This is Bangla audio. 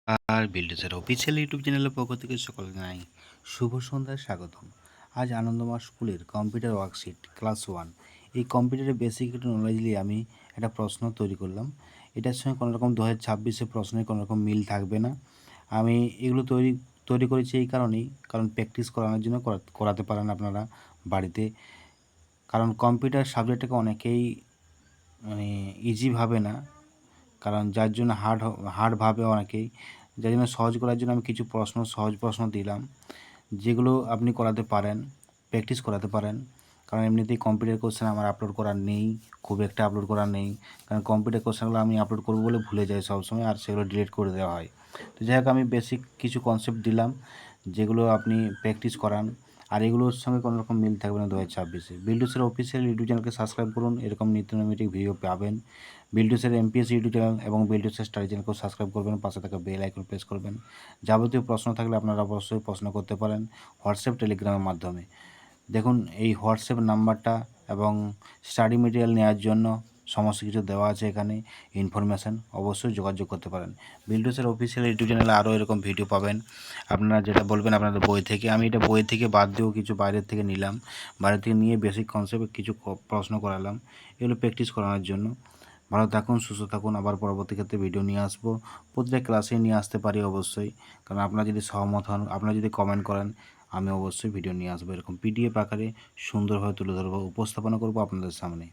আর বিল্ডার্সের অফিসিয়াল ইউটিউব চ্যানেলের পক্ষ থেকে সকলকে জানাই শুভ সন্ধ্যায় স্বাগতম। আজ আনন্দমা স্কুলের কম্পিউটার ওয়ার্কশিট ক্লাস 1 এই কম্পিউটারের বেসিক একটু নলেজ নিয়ে আমি একটা প্রশ্ন তৈরি করলাম। এটার সঙ্গে কোনোরকম 2026 প্রশ্নের কোনোরকম মিল থাকবে না। আমি এগুলো তৈরি করেছি এই কারণেই, কারণ প্র্যাকটিস করানোর জন্য করাতে পারেন আপনারা বাড়িতে। কারণ কম্পিউটার সাবজেক্টটাকে অনেকেই মানে ইজি ভাবে না, কারণ যার জন্য হার্ড ভাবে অনেকেই। যার জন্য সহজ করার জন্য আমি কিছু সহজ প্রশ্ন দিলাম, যেগুলো আপনি করাতে পারেন, প্র্যাকটিস করাতে পারেন। কারণ এমনিতেই কম্পিউটার কোশ্চেন আমার আপলোড করার নেই, খুব একটা আপলোড করার নেই। কারণ কম্পিউটার কোশ্চেনগুলো আমি আপলোড করবো বলে ভুলে যাই সবসময়, আর সেগুলো ডিলিট করে দেওয়া হয়। তো যাই হোক, আমি বেসিক কিছু কনসেপ্ট দিলাম, যেগুলো আপনি প্র্যাকটিস করান। আর এগুলোর সঙ্গে কোনো রকম মিল থাকবে না 2026-এ। বিল্ডুসের অফিসিয়াল ইউটিউব চ্যানেলকে সাবস্ক্রাইব করুন, এরকম নিত্য নৈমিত্তিক ভিডিও পাবেন। বিল্ডুসের এমপিএস ইউটিউব চ্যানেল এবং বিল্ডুসের স্টাডি চ্যানেলকেও সাবস্ক্রাইব করবেন, পাশে থাকা বেল আইকন প্রেস করবেন। যাবতীয় প্রশ্ন থাকলে আপনারা অবশ্যই প্রশ্ন করতে পারেন হোয়াটসঅ্যাপ টেলিগ্রামের মাধ্যমে। দেখুন, এই হোয়াটসঅ্যাপ নাম্বারটা এবং স্টাডি মেটেরিয়াল নেওয়ার জন্য সমস্ত কিছু দেওয়া আছে এখানে, ইনফরমেশান। অবশ্যই যোগাযোগ করতে পারেন। বিল্ডুসের অফিসিয়াল ইউটিউব চ্যানেলে আরও এরকম ভিডিও পাবেন। আপনারা যেটা বলবেন আপনাদের বই থেকে, আমি এটা বই থেকে বাদ দিয়েও কিছু বাইরের থেকে নিলাম। বাইরের থেকে নিয়ে বেসিক কনসেপ্ট কিছু প্রশ্ন করালাম, এগুলো প্র্যাকটিস করানোর জন্য। ভালো থাকুন, সুস্থ থাকুন। আবার পরবর্তী ক্ষেত্রে ভিডিও নিয়ে আসবো, প্রতিটা ক্লাসে নিয়ে আসতে পারি অবশ্যই। কারণ আপনারা যদি সহমত হন, আপনারা যদি কমেন্ট করেন, আমি অবশ্যই ভিডিও নিয়ে আসবো। এরকম পিডিএফ আকারে সুন্দরভাবে তুলে ধরবো, উপস্থাপনা করবো আপনাদের সামনে।